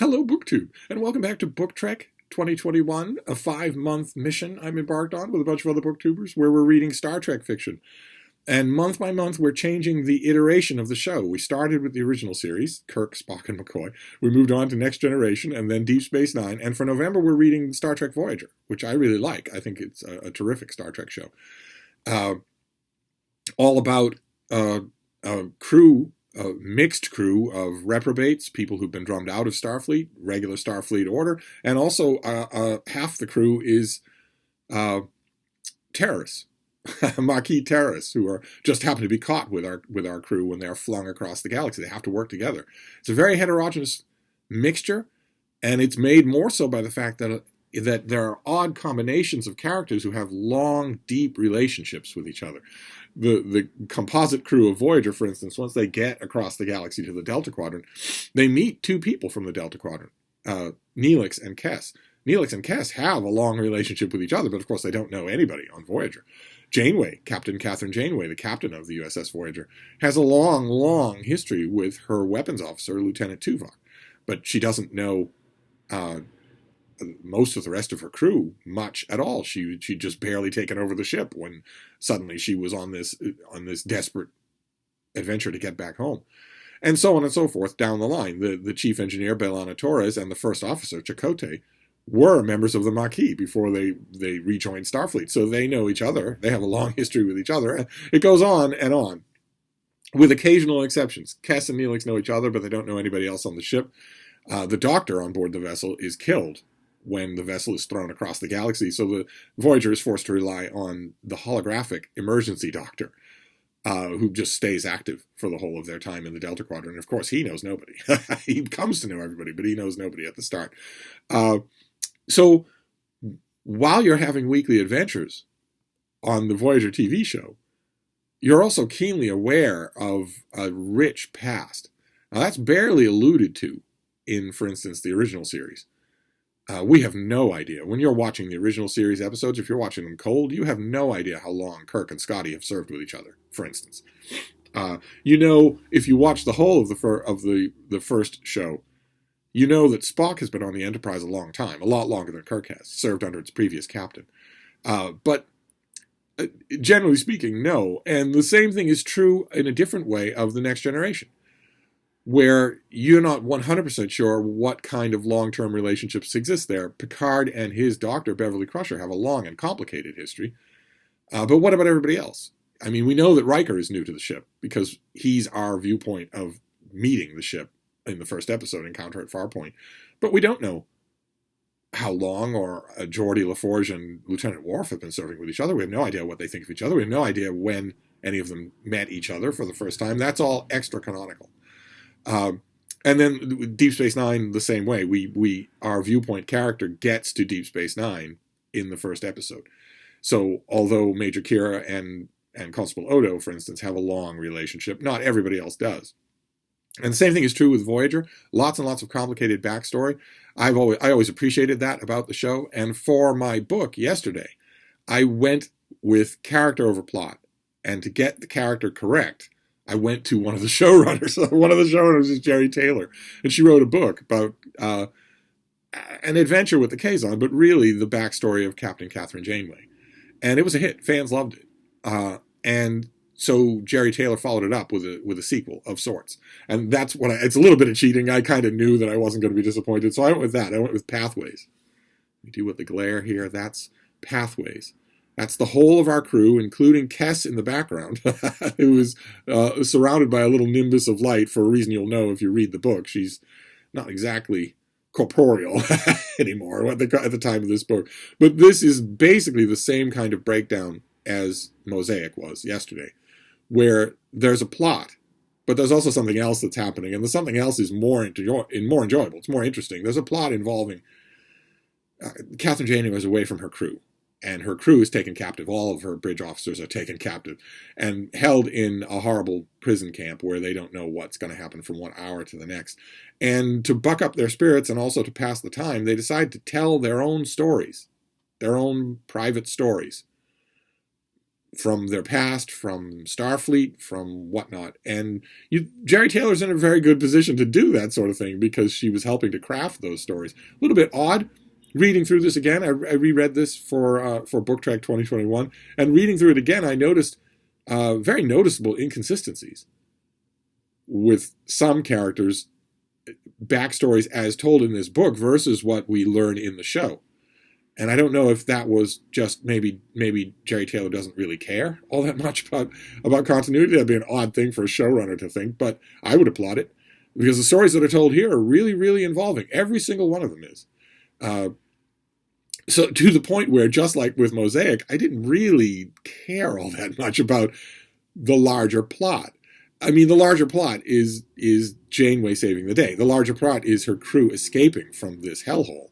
Hello, BookTube, and welcome back to BookTrek 2021, a 5-month mission I'm embarked on with a bunch of other booktubers where we're reading Star Trek fiction. And month by month, we're changing the iteration of the show. We started with the original series, Kirk, Spock, and McCoy. We moved on to Next Generation and then Deep Space Nine. And for November, we're reading Star Trek Voyager, which I really like. I think it's a terrific Star Trek show. All about a mixed crew of reprobates, people who've been drummed out of Starfleet, regular Starfleet order, and also half the crew is terrorists, Maquis terrorists, who are just happen to be caught with our crew when they are flung across the galaxy. They have to work together. It's a very heterogeneous mixture, and it's made more so by the fact that there are odd combinations of characters who have long, deep relationships with each other. The composite crew of Voyager, for instance, once they get across the galaxy to the Delta Quadrant, they meet two people from the Delta Quadrant, Neelix and Kes. Neelix and Kes have a long relationship with each other, but of course they don't know anybody on Voyager. Janeway, Captain Catherine Janeway, the captain of the USS Voyager, has a long, long history with her weapons officer, Lieutenant Tuvok, but she doesn't know most of the rest of her crew much at all. She'd just barely taken over the ship when suddenly she was on this desperate adventure to get back home, and so on and so forth down the line. The chief engineer B'Elanna Torres and the first officer Chakotay were members of the Maquis before they rejoined Starfleet, so they know each other. They have a long history with each other, and it goes on and on, with occasional exceptions. Kes and Neelix know each other, but they don't know anybody else on the ship. The doctor on board the vessel is killed when the vessel is thrown across the galaxy, so the Voyager is forced to rely on the holographic emergency doctor, who just stays active for the whole of their time in the Delta Quadrant. And of course, he knows nobody. He comes to know everybody, but he knows nobody at the start. So while you're having weekly adventures on the Voyager TV show, you're also keenly aware of a rich past. Now, that's barely alluded to in, for instance, the original series. We have no idea. When you're watching the original series episodes, if you're watching them cold, you have no idea how long Kirk and Scotty have served with each other, for instance. If you watch the whole of the first show, you know that Spock has been on the Enterprise a long time, a lot longer than Kirk has, served under its previous captain. But generally speaking, no. And the same thing is true in a different way of the Next Generation, where you're not 100% sure what kind of long-term relationships exist there. Picard and his doctor, Beverly Crusher, have a long and complicated history. But what about everybody else? I mean, we know that Riker is new to the ship because he's our viewpoint of meeting the ship in the first episode, Encounter at Farpoint. But we don't know how long or Geordi LaForge and Lieutenant Worf have been serving with each other. We have no idea what they think of each other. We have no idea when any of them met each other for the first time. That's all extra-canonical. And then Deep Space Nine, the same way. Our viewpoint character gets to Deep Space Nine in the first episode. So although Major Kira and Constable Odo, for instance, have a long relationship, not everybody else does. And the same thing is true with Voyager. Lots and lots of complicated backstory. I always appreciated that about the show. And for my book yesterday, I went with character over plot. And to get the character correct, I went to one of the showrunners. One of the showrunners is Jerry Taylor, and she wrote a book about an adventure with the Kazon, but really the backstory of Captain Catherine Janeway. And it was a hit. Fans loved it. And so Jerry Taylor followed it up with a sequel of sorts. And that's it's a little bit of cheating. I kind of knew that I wasn't going to be disappointed, so I went with that. I went with Pathways. We do with the glare here. That's Pathways. That's the whole of our crew, including Kes in the background, who is surrounded by a little nimbus of light for a reason you'll know if you read the book. She's not exactly corporeal anymore at the time of this book. But this is basically the same kind of breakdown as Mosaic was yesterday, where there's a plot, but there's also something else that's happening, and the something else is more enjoyable. It's more interesting. There's a plot involving Catherine Janeway is away from her crew. And her crew is taken captive. All of her bridge officers are taken captive and held in a horrible prison camp where they don't know what's going to happen from one hour to the next. And to buck up their spirits and also to pass the time, they decide to tell their own stories, their own private stories, from their past, from Starfleet, from whatnot. And Jerry Taylor's in a very good position to do that sort of thing because she was helping to craft those stories. A little bit odd reading through this again. I reread this for BookTrek 2021, and reading through it again, I noticed very noticeable inconsistencies with some characters' backstories as told in this book versus what we learn in the show. And I don't know if that was just maybe Jerry Taylor doesn't really care all that much about continuity. That'd be an odd thing for a showrunner to think, but I would applaud it because the stories that are told here are really, really involving. Every single one of them is. So to the point where, just like with Mosaic, I didn't really care all that much about the larger plot. I mean, the larger plot is Janeway saving the day. The larger plot is her crew escaping from this hellhole,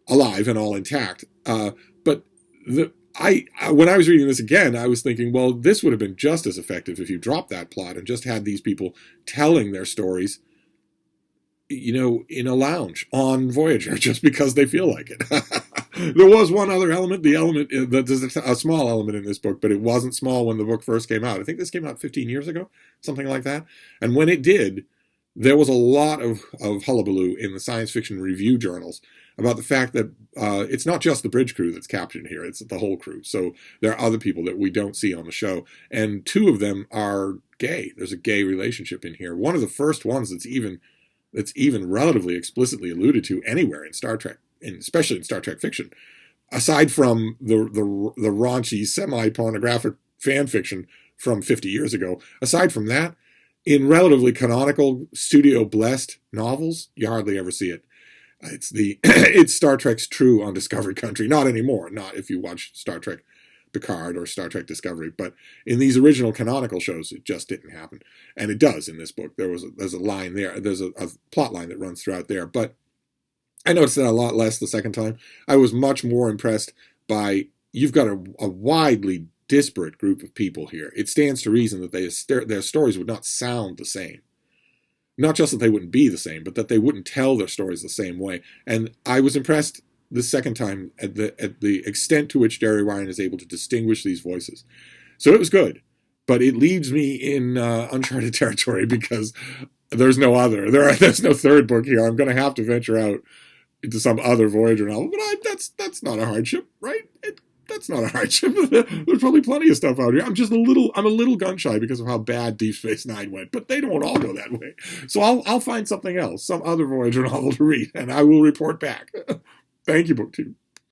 alive and all intact. But when I was reading this again, I was thinking, well, this would have been just as effective if you dropped that plot and just had these people telling their stories, in a lounge on Voyager, just because they feel like it. There was one other element. There's a small element in this book, but it wasn't small when the book first came out. I think this came out 15 years ago, something like that. And when it did, there was a lot of hullabaloo in the science fiction review journals about the fact that it's not just the bridge crew that's captured here, it's the whole crew. So there are other people that we don't see on the show. And two of them are gay. There's a gay relationship in here. One of the first ones that's even relatively explicitly alluded to anywhere in Star Trek, and especially in Star Trek fiction, aside from the raunchy, semi-pornographic fan fiction from 50 years ago. Aside from that, in relatively canonical, studio-blessed novels, you hardly ever see it. It's Star Trek's true on Discovery Country. Not anymore, not if you watch Star Trek Picard or Star Trek Discovery, but in these original canonical shows, it just didn't happen. And it does in this book. There's a line there. There's a plot line that runs throughout there. But I noticed that a lot less the second time. I was much more impressed by, you've got a widely disparate group of people here. It stands to reason that their stories would not sound the same. Not just that they wouldn't be the same, but that they wouldn't tell their stories the same way. And I was impressed the second time at the extent to which Jerry Ryan is able to distinguish these voices. So it was good, but it leaves me in uncharted territory because there's no third book here. I'm going to have to venture out into some other Voyager novel, but that's not a hardship, right? That's not a hardship. There's probably plenty of stuff out here. I'm a little gun shy because of how bad Deep Space Nine went, but they don't all go that way. So I'll find something else, some other Voyager novel to read, and I will report back. Thank you, BookTube.